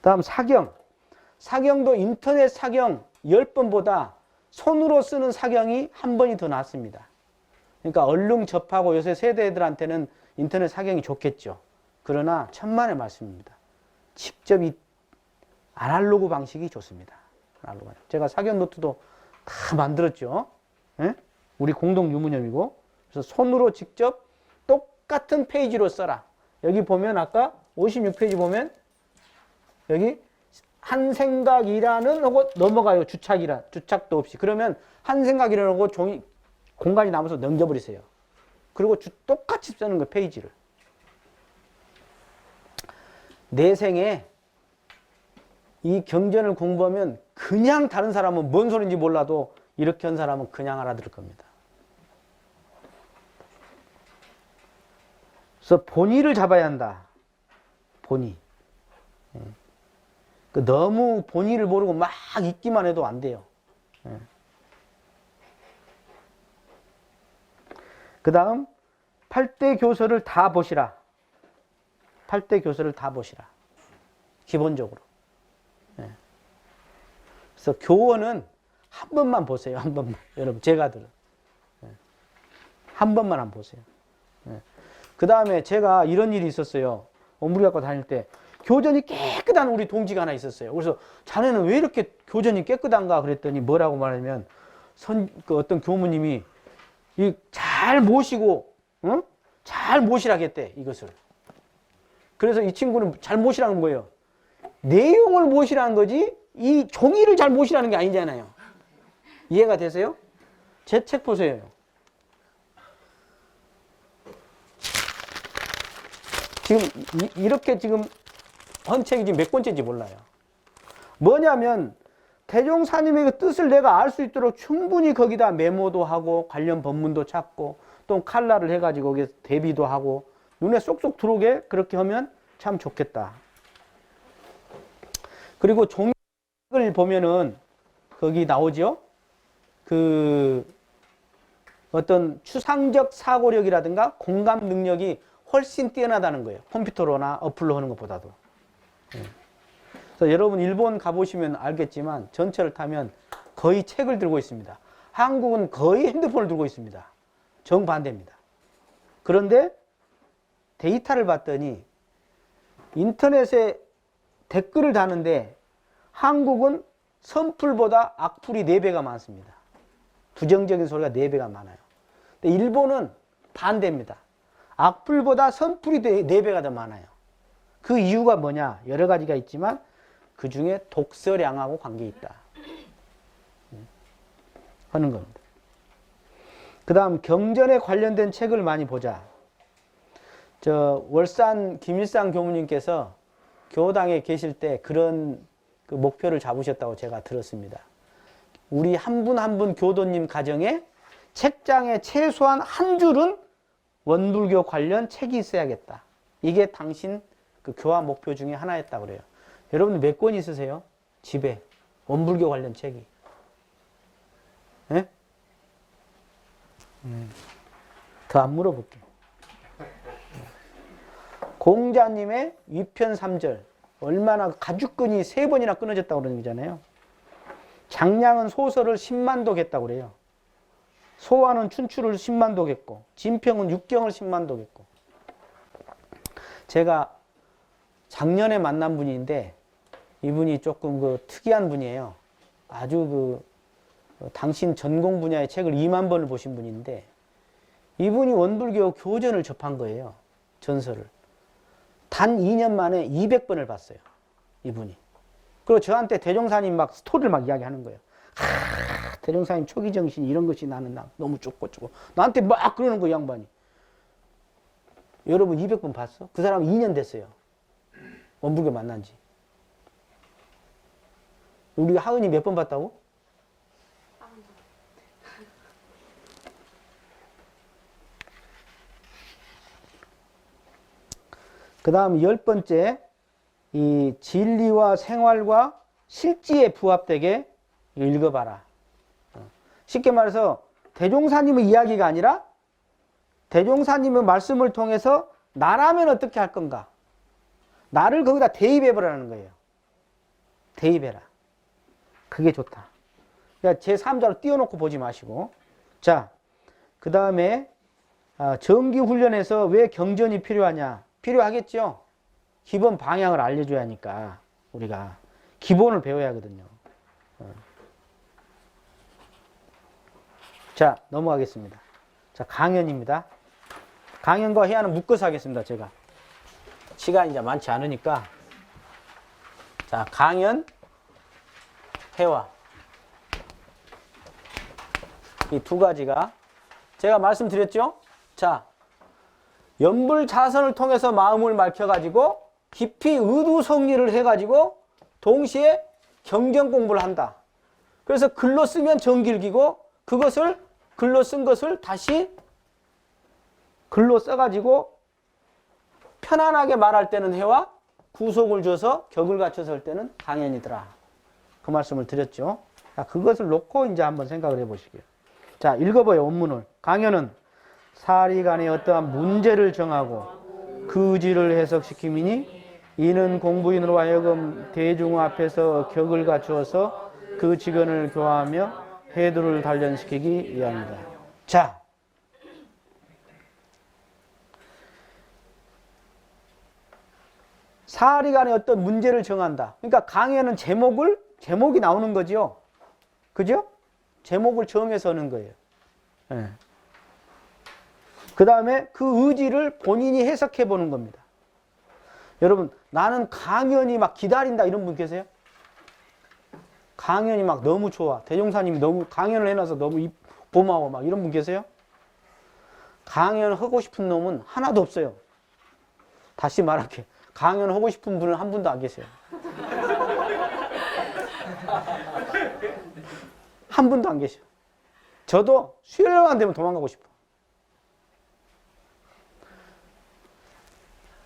다음 사경. 사경도 인터넷 사경 10번보다 손으로 쓰는 사경이 한 번이 더 낫습니다. 그러니까 얼른 접하고 요새 세대들한테는 인터넷 사경이 좋겠죠. 그러나 천만의 말씀입니다. 직접 이 아날로그 방식이 좋습니다. 아날로그. 제가 사경 노트도 다 만들었죠. 예? 우리 공동 유무념이고. 그래서 손으로 직접 똑같은 페이지로 써라. 여기 보면 아까 56페이지 보면 여기 한 생각이라는 하고 넘어가요. 주착도 없이. 그러면 한 생각이라는 하고 종이 공간이 남아서 넘겨버리세요. 그리고 똑같이 쓰는 거 페이지를. 내 생에 이 경전을 공부하면 그냥 다른 사람은 뭔 소리인지 몰라도 이렇게 한 사람은 그냥 알아들을 겁니다. 그래서 본의를 잡아야 한다. 본의. 너무 본의를 모르고 막 읽기만 해도 안 돼요. 그 다음 8대 교서를 다 보시라. 8대 교서를 다 보시라. 기본적으로. 그래서 교원은 한 번만 보세요. 한 번만. 여러분 제가 들은. 한 번만 안 보세요. 그 다음에 제가 이런 일이 있었어요. 원불교학과 다닐 때 교전이 깨끗한 우리 동지가 하나 있었어요. 그래서 자네는 왜 이렇게 교전이 깨끗한가 그랬더니 뭐라고 말하냐면 그 어떤 교무님이 잘 모시고 잘 모시라겠대 이것을. 그래서 이 친구는 잘 모시라는 거예요. 내용을 모시라는 거지 이 종이를 잘 모시라는 게 아니잖아요. 이해가 되세요? 제 책 보세요. 지금 이렇게 지금 헌 책이 지금 몇 권째인지 몰라요. 뭐냐면 대종사님의 그 뜻을 내가 알 수 있도록 충분히 거기다 메모도 하고 관련 법문도 찾고 또 칼라를 해가지고 거기에 대비도 하고 눈에 쏙쏙 들어오게 그렇게 하면 참 좋겠다. 그리고 종이를 보면은 거기 나오죠. 그 어떤 추상적 사고력이라든가 공감 능력이 훨씬 뛰어나다는 거예요. 컴퓨터로나 어플로 하는 것보다도. 그래서 여러분 일본 가보시면 알겠지만 전철을 타면 거의 책을 들고 있습니다. 한국은 거의 핸드폰을 들고 있습니다. 정반대입니다. 그런데 데이터를 봤더니 인터넷에 댓글을 다는데 한국은 선풀보다 악플이 4배가 많습니다. 부정적인 소리가 4배가 많아요. 근데 일본은 반대입니다. 악플보다 선풀이 4배가 더 많아요. 그 이유가 뭐냐? 여러 가지가 있지만 그 중에 독서량하고 관계 있다. 하는 겁니다. 그 다음 경전에 관련된 책을 많이 보자. 월산 김일상 교무님께서 교당에 계실 때 그런 그 목표를 잡으셨다고 제가 들었습니다. 우리 한 분 한 분 교도님 가정에 책장에 최소한 한 줄은 원불교 관련 책이 있어야겠다. 이게 당신 그 교화 목표 중에 하나였다고 그래요. 여러분들 몇 권 있으세요? 집에 원불교 관련 책이. 예? 더 안 물어볼게요. 공자님의 위편 3절 얼마나 가죽끈이 3번이나 끊어졌다고 그러는 거잖아요. 장량은 소설을 10만독했다고 그래요. 소화는 춘추를 10만독했고 진평은 육경을 10만독했고. 제가 작년에 만난 분인데 이분이 조금 그 특이한 분이에요. 아주 당신 전공 분야의 책을 2만 번을 보신 분인데 이분이 원불교 교전을 접한 거예요. 전설을. 단 2년 만에 200번을 봤어요. 이분이. 그리고 저한테 대종사님 막 스토리를 막 이야기하는 거예요. 대종사님 초기정신 이런 것이 나는 너무 좁고 나한테 막 그러는 거예요. 양반이. 여러분 200번 봤어? 그 사람 2년 됐어요. 원불교 만난 지. 우리가 하은이 몇 번 봤다고? 그 다음 10번째, 이 진리와 생활과 실지에 부합되게 읽어봐라. 쉽게 말해서 대종사님의 이야기가 아니라 대종사님의 말씀을 통해서 나라면 어떻게 할 건가? 나를 거기다 대입해보라는 거예요. 대입해라. 그게 좋다. 그러니까 제3자로 띄워놓고 보지 마시고. 자, 그 다음에 정기훈련에서 왜 경전이 필요하냐? 필요하겠죠? 기본 방향을 알려줘야 하니까 우리가 기본을 배워야 하거든요. 자, 넘어가겠습니다. 자, 강연입니다. 강연과 해야는 묶어서 하겠습니다, 제가. 시간이 이제 많지 않으니까. 자, 강연, 해와. 이 두 가지가 제가 말씀드렸죠? 자, 연불자선을 통해서 마음을 밝혀가지고 깊이 의두성리를 해가지고 동시에 경전 공부를 한다. 그래서 글로 쓰면 정길기고 그것을 글로 쓴 것을 다시 글로 써가지고 편안하게 말할 때는 해와 구속을 줘서 격을 갖춰서 할 때는 강연이더라. 그 말씀을 드렸죠. 자, 그것을 놓고 이제 한번 생각을 해보시게요. 자, 읽어봐요, 원문을. 강연은 사리 간의 어떠한 문제를 정하고 그 의지를 해석시킴이니 이는 공부인으로 하여금 대중 앞에서 격을 갖추어서 그 직언을 교화하며 해도를 단련시키기 위함이다. 자, 사리 간의 어떤 문제를 정한다. 그러니까 강연은 제목이 나오는 거죠. 그죠? 제목을 정해서 하는 거예요. 네. 그 다음에 그 의지를 본인이 해석해 보는 겁니다. 여러분, 나는 강연이 막 기다린다 이런 분 계세요? 강연이 막 너무 좋아. 대종사님이 너무 강연을 해놔서 너무 고마워. 막 이런 분 계세요? 강연하고 싶은 놈은 하나도 없어요. 다시 말할게. 강연하고 싶은 분은 한 분도 안 계세요. 한 분도 안 계셔. 저도 수요일만 되면 도망가고 싶어.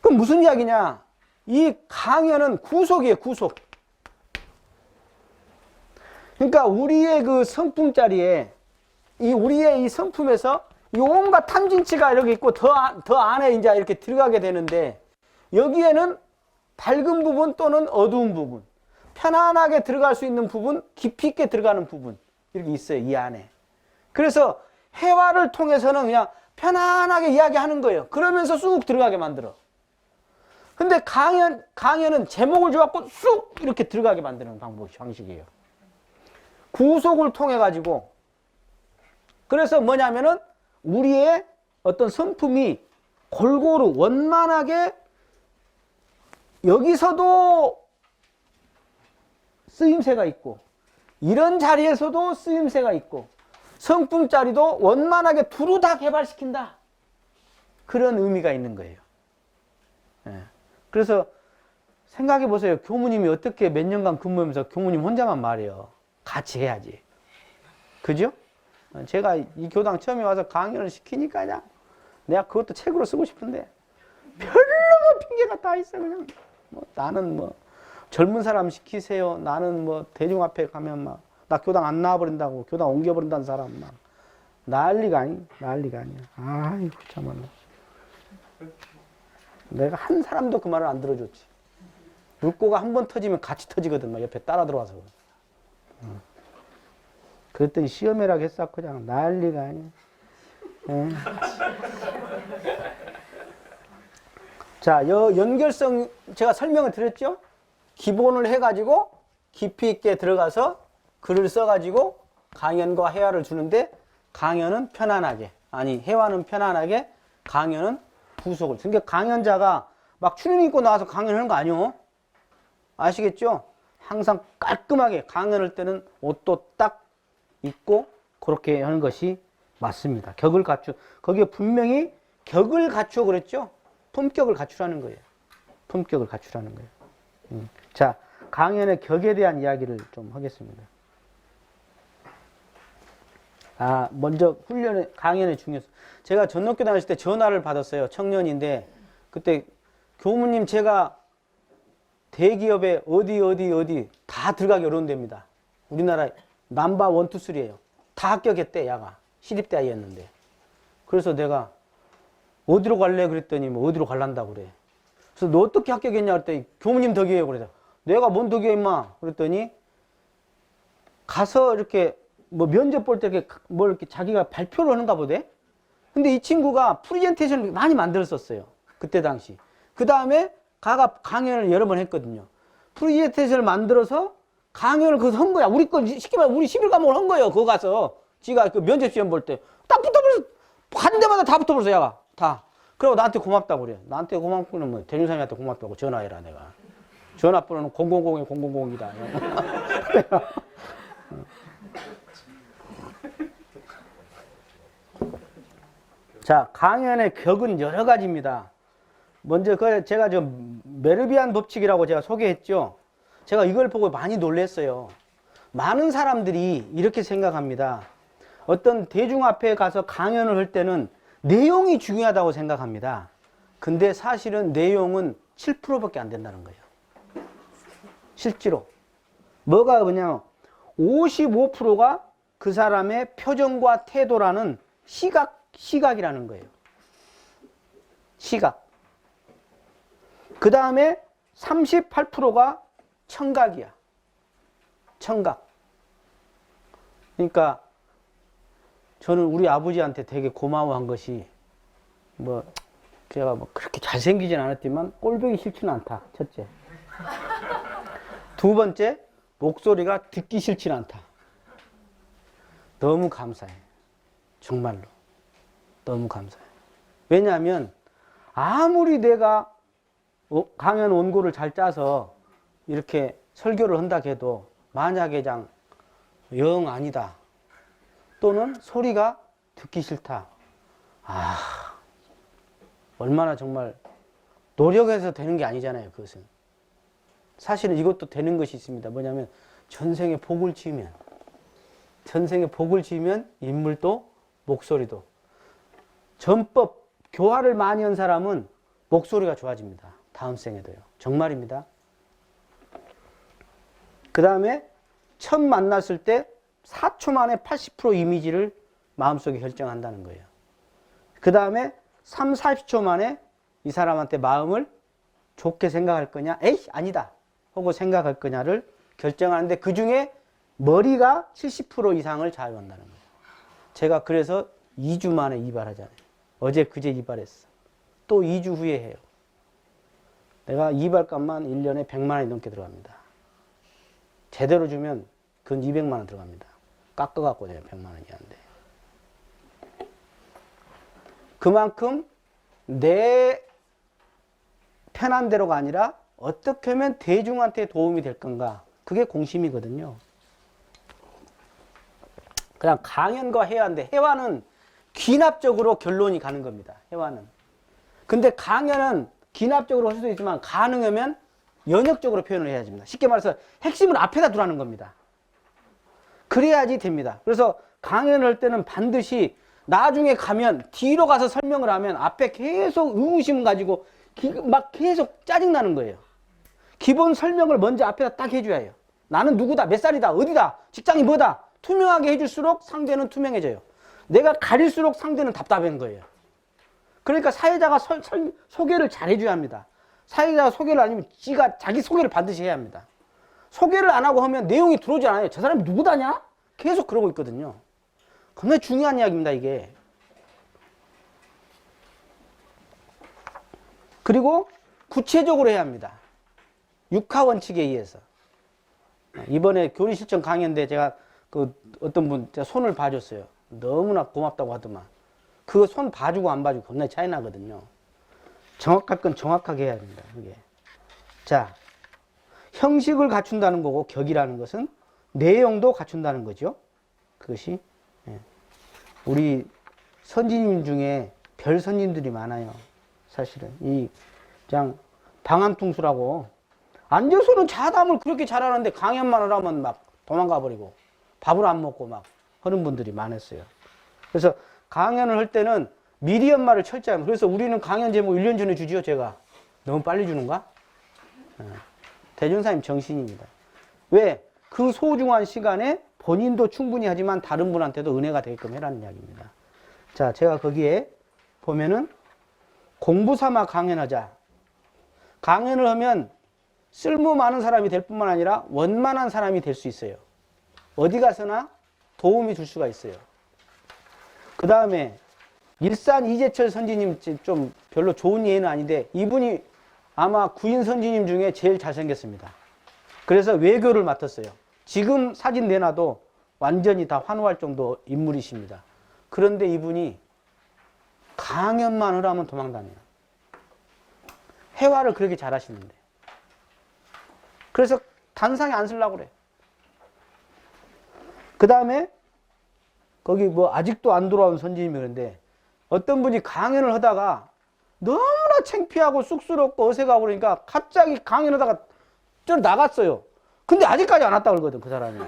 그럼 무슨 이야기냐? 이 강연은 구속이에요, 구속. 그러니까 우리의 그 성품자리에, 우리의 이 성품에서 이 온갖 탐진치가 이렇게 있고 더 안에 이제 이렇게 들어가게 되는데 여기에는 밝은 부분 또는 어두운 부분, 편안하게 들어갈 수 있는 부분, 깊이 있게 들어가는 부분 이렇게 있어요, 이 안에. 그래서 회화를 통해서는 그냥 편안하게 이야기하는 거예요. 그러면서 쑥 들어가게 만들어. 근데 강연은 제목을 줘갖고 쑥 이렇게 들어가게 만드는 방식이에요. 구속을 통해 가지고. 그래서 뭐냐면은 우리의 어떤 성품이 골고루 원만하게 여기서도 쓰임새가 있고 이런 자리에서도 쓰임새가 있고 성품 자리도 원만하게 두루 다 개발시킨다. 그런 의미가 있는 거예요. 예. 그래서 생각해 보세요. 교무님이 어떻게 몇 년간 근무하면서 교무님 혼자만 말해요. 같이 해야지. 그죠? 제가 이 교당 처음에 와서 강연을 시키니까 그냥 내가 그것도 책으로 쓰고 싶은데 별로 뭐 핑계가 다 있어. 그냥 나는 뭐 젊은 사람 시키세요. 나는 뭐 대중 앞에 가면 막 나 교당 안 나와버린다고 교당 옮겨버린다는 사람 막 난리가 아니야. 아이고 참말로. 내가 한 사람도 그 말을 안 들어줬지. 물고가 한 번 터지면 같이 터지거든. 막 옆에 따라 들어와서. 그랬더니 시험이라고 했어. 그냥 난리가 아니야. 자, 연결성 제가 설명을 드렸죠? 기본을 해가지고 깊이 있게 들어가서 글을 써가지고 강연과 회화를 주는데 강연은 편안하게, 회화는 편안하게, 강연은 구속을. 그러니까 강연자가 막 추리닝 입고 나와서 강연하는 거 아니요? 아시겠죠? 항상 깔끔하게 강연할 때는 옷도 딱 입고 그렇게 하는 것이 맞습니다. 격을 갖추. 거기에 분명히 격을 갖추어 그랬죠? 품격을 갖추라는 거예요. 품격을 갖추라는 거예요. 자, 강연의 격에 대한 이야기를 좀 하겠습니다. 먼저 강연의 중요성. 제가 전dok교 다녔을 때 전화를 받았어요. 청년인데 그때 교무님 제가 대기업에 어디 다 들어가기 어려운 데입니다. 우리나라 넘버 1, 2, 3예요. 다 합격했대, 야가. 시립대 아이였는데. 그래서 내가 어디로 갈래? 그랬더니 뭐 어디로 갈란다고 그래. 그래서 너 어떻게 합격했냐? 그랬더니 교무님 덕이에요. 그래서 내가 뭔 덕이야 임마. 그랬더니 가서 이렇게 뭐 면접 볼 때 이렇게 뭘 이렇게 자기가 발표를 하는가 보대. 근데 이 친구가 프레젠테이션을 많이 만들었었어요. 그때 당시. 그 다음에 가가 강연을 여러 번 했거든요. 프레젠테이션을 만들어서 강연을 그거 한 거야. 우리 거 쉽게 말하면 우리 11과목을 한 거예요. 그거 가서 지가 그 면접 시험 볼 때 딱 붙어버려서 한 대마다 다 붙어버렸어. 야가 다. 그리고 나한테 고맙다고 그래. 나한테 고맙고는 뭐 대중사님한테 고맙다고 전화해라 내가. 전화번호는 000에 000이다. 자, 강연의 격은 여러 가지입니다. 먼저 제가 메르비안 법칙이라고 제가 소개했죠. 제가 이걸 보고 많이 놀랐어요. 많은 사람들이 이렇게 생각합니다. 어떤 대중 앞에 가서 강연을 할 때는 내용이 중요하다고 생각합니다. 근데 사실은 내용은 7%밖에 안 된다는 거예요. 실제로. 뭐가 뭐냐면 55%가 그 사람의 표정과 태도라는 시각이라는 거예요. 시각. 그 다음에 38%가 청각이야. 청각. 그러니까 저는 우리 아버지한테 되게 고마워한 것이 제가 그렇게 잘생기진 않았지만 꼴보기 싫지는 않다. 첫째. 두 번째, 목소리가 듣기 싫지는 않다. 너무 감사해. 정말로. 너무 감사해. 왜냐하면 아무리 내가 강연 원고를 잘 짜서 이렇게 설교를 한다 해도 만약에 영 아니다. 또는 소리가 듣기 싫다. 얼마나 정말 노력해서 되는 게 아니잖아요. 그것은. 사실은 이것도 되는 것이 있습니다. 뭐냐면 전생에 복을 지으면 인물도 목소리도 전법 교화를 많이 한 사람은 목소리가 좋아집니다. 다음 생에도요. 정말입니다. 그 다음에 처음 만났을 때 4초 만에 80% 이미지를 마음속에 결정한다는 거예요. 그 다음에 3, 40초 만에 이 사람한테 마음을 좋게 생각할 거냐, 에이 아니다 하고 생각할 거냐를 결정하는데 그 중에 머리가 70% 이상을 좌우한다는 거예요. 제가 그래서 2주 만에 이발하잖아요. 어제 그제 이발했어. 또 2주 후에 해요. 내가 이발값만 1년에 100만 원이 넘게 들어갑니다. 제대로 주면 근 200만 원 들어갑니다. 깎아갖고 내가 100만 원이 안 돼. 그만큼 내 편한 대로가 아니라 어떻게 하면 대중한테 도움이 될 건가. 그게 공심이거든요. 그냥 강연과 회화인데 회화는 귀납적으로 결론이 가는 겁니다. 회화는. 근데 강연은 귀납적으로 할 수도 있지만 가능하면 연역적으로 표현을 해야 됩니다. 쉽게 말해서 핵심을 앞에다 두라는 겁니다. 그래야지 됩니다. 그래서 강연을 할 때는 반드시 나중에 가면 뒤로 가서 설명을 하면 앞에 계속 의구심 가지고 막 계속 짜증나는 거예요. 기본 설명을 먼저 앞에다 딱 해줘야 해요. 나는 누구다, 몇 살이다, 어디다, 직장이 뭐다. 투명하게 해줄수록 상대는 투명해져요. 내가 가릴수록 상대는 답답한 거예요. 그러니까 사회자가 소개를 잘 해줘야 합니다. 사회자가 소개를 안 하면 지가 자기 소개를 반드시 해야 합니다. 소개를 안 하고 하면 내용이 들어오지 않아요. 저 사람이 누구다냐? 계속 그러고 있거든요. 굉장히 중요한 이야기입니다, 이게. 그리고 구체적으로 해야 합니다. 육하원칙에 의해서. 이번에 교리실전 강연인데 제가 어떤 분 제가 손을 봐줬어요. 너무나 고맙다고 하더만. 그거 손 봐주고 안 봐주고 겁나 차이 나거든요. 정확할 건 정확하게 해야 됩니다. 그게. 자, 형식을 갖춘다는 거고 격이라는 것은 내용도 갖춘다는 거죠. 그것이 우리 선진님 중에 별 선진들이 많아요. 사실은 그냥 방한퉁수라고 앉아서는 자담을 그렇게 잘하는데 강연만 하면 막 도망가 버리고 밥을 안 먹고 막 하는 분들이 많았어요. 그래서 강연을 할 때는 미리 연말을 철저히 합니다. 그래서 우리는 강연 제목 1년 전에 주지요, 제가. 너무 빨리 주는가? 대전사님 정신입니다. 왜? 그 소중한 시간에 본인도 충분히 하지만 다른 분한테도 은혜가 되게끔 해라는 이야기입니다. 자, 제가 거기에 보면은 공부 삼아 강연하자. 강연을 하면 쓸모 많은 사람이 될 뿐만 아니라 원만한 사람이 될 수 있어요. 어디 가서나 도움이 줄 수가 있어요. 그 다음에 일산 이재철 선지님, 좀 별로 좋은 예는 아닌데 이분이 아마 구인 선지님 중에 제일 잘생겼습니다. 그래서 외교를 맡았어요. 지금 사진 내놔도 완전히 다 환호할 정도 인물이십니다. 그런데 이분이 강연만 하라면 도망다녀요. 회화를 그렇게 잘하시는데. 그래서 단상에 안 쓰려고 그래요. 그 다음에 거기 뭐 아직도 안 돌아온 선지님이 그런데 어떤 분이 강연을 하다가 너무나 창피하고 쑥스럽고 어색하고 그러니까 갑자기 강연하다가 저 나갔어요. 근데 아직까지 안 왔다 그러거든, 그 사람이.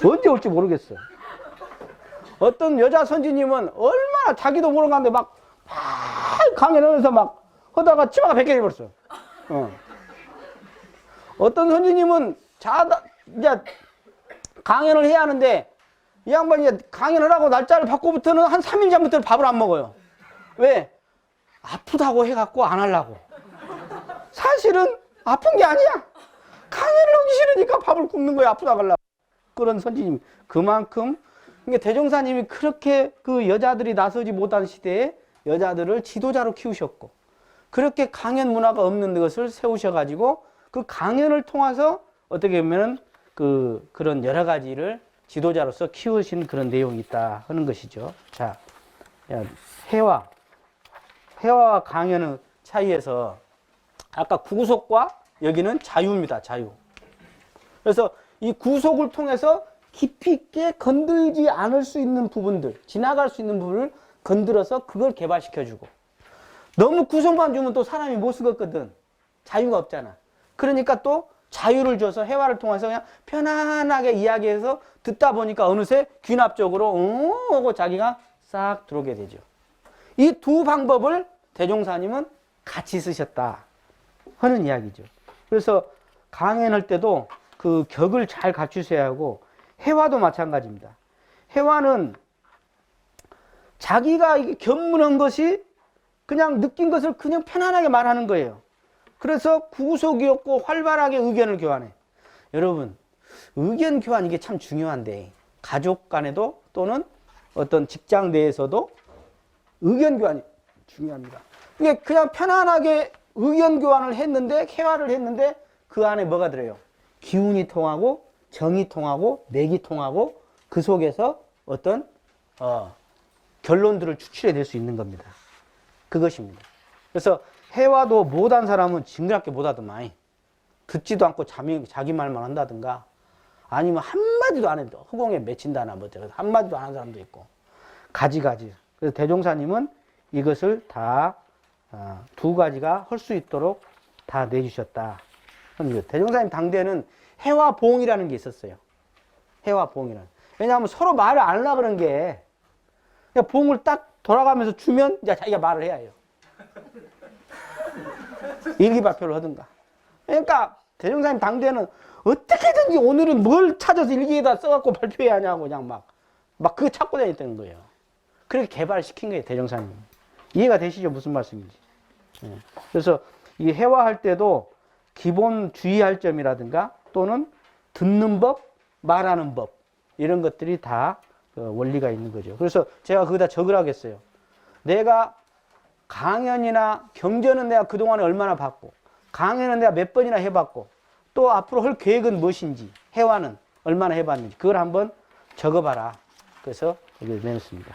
언제 올지 모르겠어. 어떤 여자 선지님은 얼마나 자기도 모르는 건데 막 강연하면서 막 하다가 치마가 벗겨져버렸어. 어떤 선지님은 이제 강연을 해야 하는데 이 양반이 강연을 하고 날짜를 받고부터는 한 3일 전부터 밥을 안 먹어요. 왜? 아프다고 해갖고 안 하려고. 사실은 아픈 게 아니야. 강연을 하기 싫으니까 밥을 굶는 거야. 아프다고 하려고. 그런 선지님. 그만큼 그러니까 대종사님이 그렇게 그 여자들이 나서지 못한 시대에 여자들을 지도자로 키우셨고 그렇게 강연 문화가 없는 것을 세우셔가지고 그 강연을 통해서 어떻게 보면은 그런 여러 가지를 지도자로서 키우신 그런 내용이 있다 하는 것이죠. 자, 회화와 강연의 차이에서 아까 구속과 여기는 자유입니다. 자유. 그래서 이 구속을 통해서 깊이 있게 건들지 않을 수 있는 부분들, 지나갈 수 있는 부분을 건드려서 그걸 개발시켜주고 너무 구속만 주면 또 사람이 못 쓰겠거든. 자유가 없잖아. 그러니까 또 자유를 줘서 회화를 통해서 그냥 편안하게 이야기해서 듣다 보니까 어느새 귀납적으로 하고 자기가 싹 들어오게 되죠. 이 두 방법을 대종사님은 같이 쓰셨다 하는 이야기죠. 그래서 강연할 때도 그 격을 잘 갖추셔야 하고 회화도 마찬가지입니다. 회화는 자기가 견문한 것이 그냥 느낀 것을 그냥 편안하게 말하는 거예요. 그래서 구속이 없고 활발하게 의견을 교환해. 여러분, 의견 교환 이게 참 중요한데 가족 간에도 또는 어떤 직장 내에서도 의견 교환이 중요합니다. 이게 그냥 편안하게 의견 교환을 했는데 회화를 했는데 그 안에 뭐가 들어요? 기운이 통하고 정이 통하고 맥이 통하고 그 속에서 어떤 결론들을 추출해 낼 수 있는 겁니다. 그것입니다. 그래서 회화도 못한 사람은 징그럽게 못하더만 듣지도 않고 자기 말만 한다든가 아니면 한마디도 안 해도 허공에 맺힌다나 뭐 한마디도 안 하는 사람도 있고 가지가지. 그래서 대종사님은 이것을 다 두 가지가 할 수 있도록 다 내주셨다. 대종사님 당대에는 회화봉이라는 게 있었어요. 회화봉이라는. 왜냐하면 서로 말을 안 하려고 그런 게 그냥 봉을 딱 돌아가면서 주면 이제 자기가 말을 해야 해요. 일기발표를 하든가. 그러니까 대종사님 당대에는 어떻게든지 오늘은 뭘 찾아서 일기에다 써갖고 발표해야 하냐고 그냥 막 그거 찾고 다녔다는 거예요. 그렇게 개발시킨 거예요, 대종사님. 이해가 되시죠? 무슨 말씀인지. 예. 그래서 이 회화할 때도 기본 주의할 점이라든가 또는 듣는 법, 말하는 법 이런 것들이 다 원리가 있는 거죠. 그래서 제가 거기다 적으라고 했어요. 내가 강연이나 경전은 내가 그동안에 얼마나 받고 강연은 내가 몇 번이나 해봤고 또 앞으로 할 계획은 무엇인지 회화는 얼마나 해봤는지 그걸 한번 적어봐라. 그래서 여기 내놓습니다.